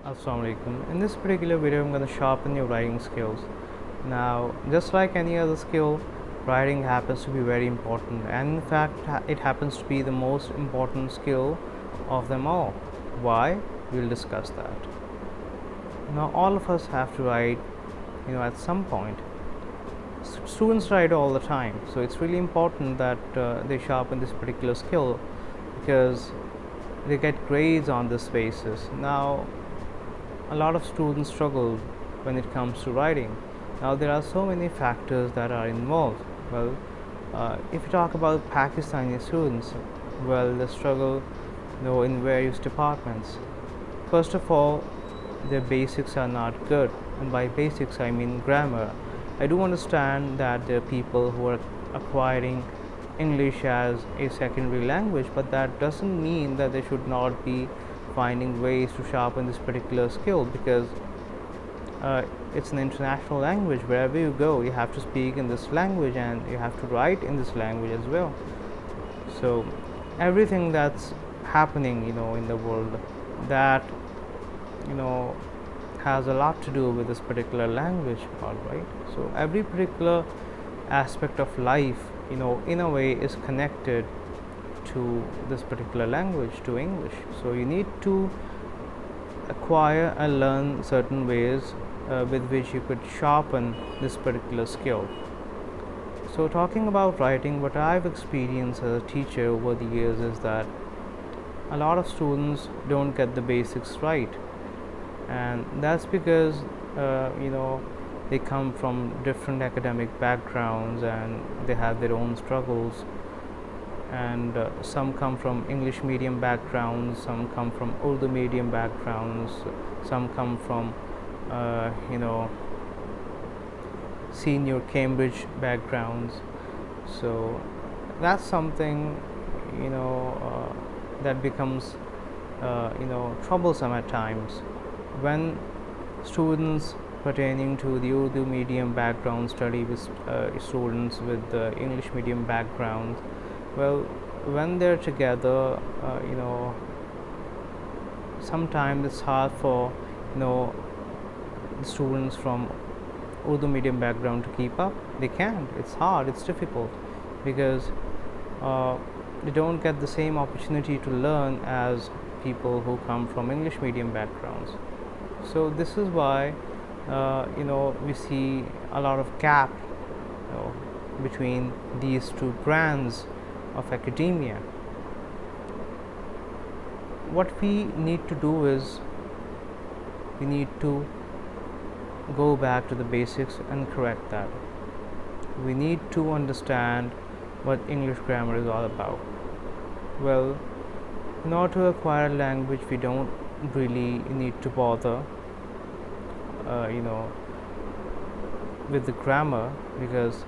Assalamu alaikum. In this particular video, I'm going to sharpen your writing skills. Now, just like any other skill, writing happens to be very important, and in fact, it happens to be the most important skill of them all. Why? We'll discuss that. Now, all of us have to write, at some point. Students write all the time, so it's really important that they sharpen this particular skill because they get grades on this basis. Now, a lot of students struggle when it comes to writing. Now, there are so many factors that are involved. Well, if you talk about Pakistani students, well, they struggle, in various departments. First of all, their basics are not good, and by basics I mean grammar. I do understand that there are people who are acquiring English as a secondary language, but that doesn't mean that they should not be finding ways to sharpen this particular skill because it's an international language. Wherever you go, you have to speak in this language and you have to write in this language as well. So, everything that's happening, in the world that has a lot to do with this particular language, all right. So every particular aspect of life, in a way is connected to this particular language, to English. So you need to acquire and learn certain ways with which you could sharpen this particular skill. So talking about writing, what I've experienced as a teacher over the years is that a lot of students don't get the basics right, and that's because they come from different academic backgrounds and they have their own struggles, and some come from English medium backgrounds, some come from Urdu medium backgrounds, some come from senior Cambridge backgrounds. So that's something that becomes troublesome at times when students pertaining to the Urdu medium background study with students with the English medium background. Well, when they're together, sometimes it's hard for the students from Urdu medium background to keep up. They can't. It's hard. It's difficult because they don't get the same opportunity to learn as people who come from English medium backgrounds. So this is why we see a lot of gap between these two brands of academia. What we need to do is we need to go back to the basics and correct that. We need to understand what English grammar is all about. Well, in order to acquire a language, we don't really need to bother with the grammar, because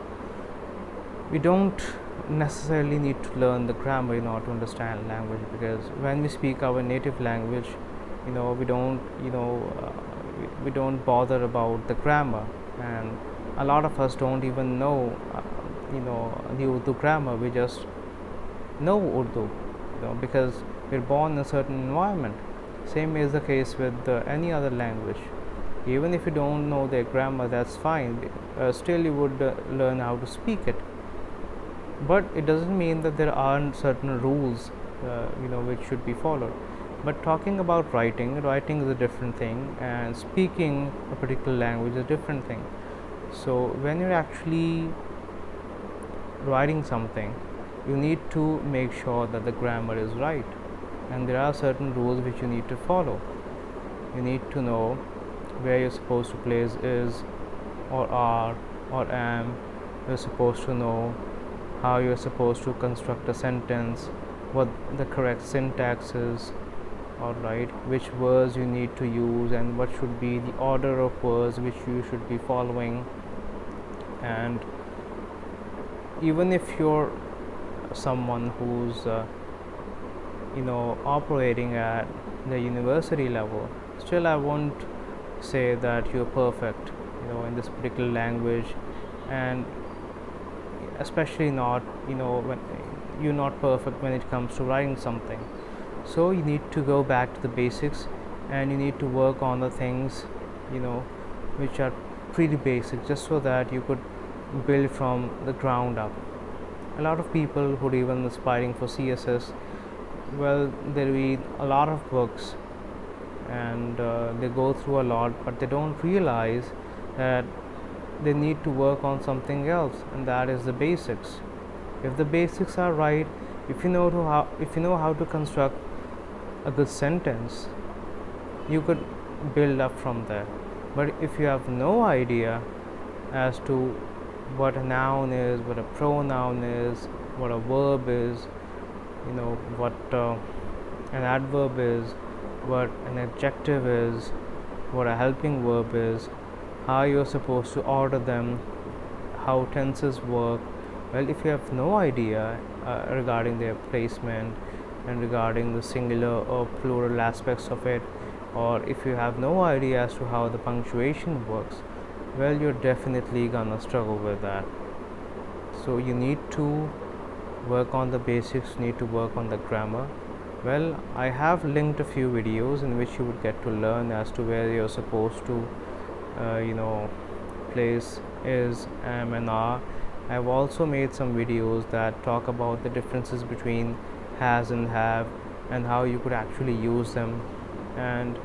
we don't necessarily need to learn the grammar in order to understand language, because when we speak our native language, we don't bother about the grammar, and a lot of us don't even know the Urdu grammar. We just know Urdu, because we're born in a certain environment. Same is the case with any other language. Even if you don't know their grammar, that's fine. Still, you would learn how to speak it. But it doesn't mean that there aren't certain rules, which should be followed. But talking about writing is a different thing, and speaking a particular language is a different thing. So when you're actually writing something, you need to make sure that the grammar is right, and there are certain rules which you need to follow. You need to know where you're supposed to place is or are or am. You're supposed to know how you're supposed to construct a sentence, what the correct syntax is, alright, which words you need to use, and what should be the order of words which you should be following. And even if you're someone who's operating at the university level, still I won't say that you're perfect in this particular language, and especially not when you're not perfect when it comes to writing something. So you need to go back to the basics. and you need to work on the things, you know, which are pretty basic, just so that you could build from the ground up. A lot of people who are even aspiring for CSS, well, they read a lot of books and they go through a lot, but they don't realize that they need to work on something else, and that is the basics. If the basics are right, if you know how to construct a good sentence, you could build up from there. But if you have no idea as to what a noun is, what a pronoun is, what a verb is, what an adverb is, what an adjective is, what a helping verb is, how you're supposed to order them, how tenses work, well, if you have no idea regarding their placement and regarding the singular or plural aspects of it, or if you have no idea as to how the punctuation works, well, you're definitely gonna struggle with that. So you need to work on the basics, you need to work on the grammar. Well, I have linked a few videos in which you would get to learn as to where you're supposed to place is, am and are. I've also made some videos that talk about the differences between has and have and how you could actually use them, and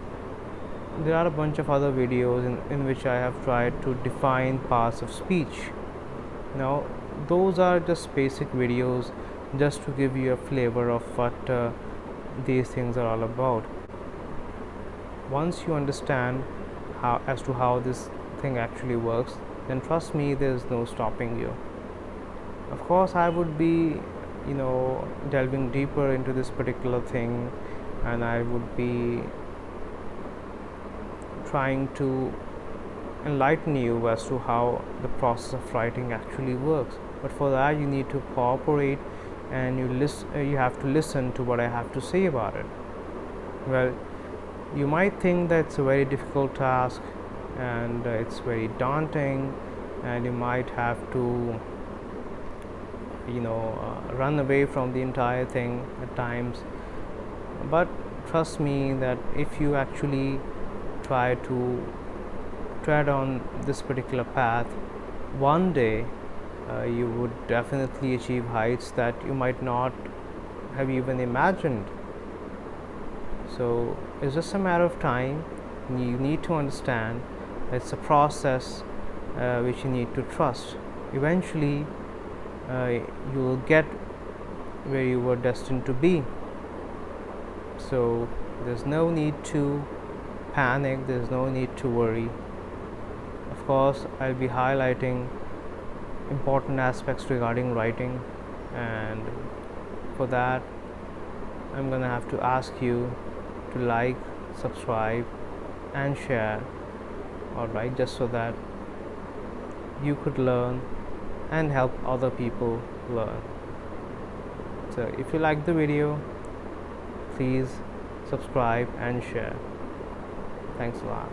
there are a bunch of other videos in which I have tried to define parts of speech. Now those are just basic videos just to give you a flavor of what these things are all about. Once you understand how this thing actually works, then trust me, there's no stopping you. Of course, I would be delving deeper into this particular thing, and I would be trying to enlighten you as to how the process of writing actually works. But for that, you need to cooperate, and you have to listen to what I have to say about it. Well, you might think that it's a very difficult task and it's very daunting, and you might have to run away from the entire thing at times. But trust me that if you actually try to tread on this particular path, one day you would definitely achieve heights that you might not have even imagined. So it's just a matter of time. You need to understand it's a process which you need to trust. Eventually you will get where you were destined to be. So there's no need to panic, there's no need to worry. Of course, I'll be highlighting important aspects regarding writing, and for that I'm gonna have to ask you to like, subscribe and share, alright, just so that you could learn and help other people learn. So if you like the video, please subscribe and share. Thanks a lot.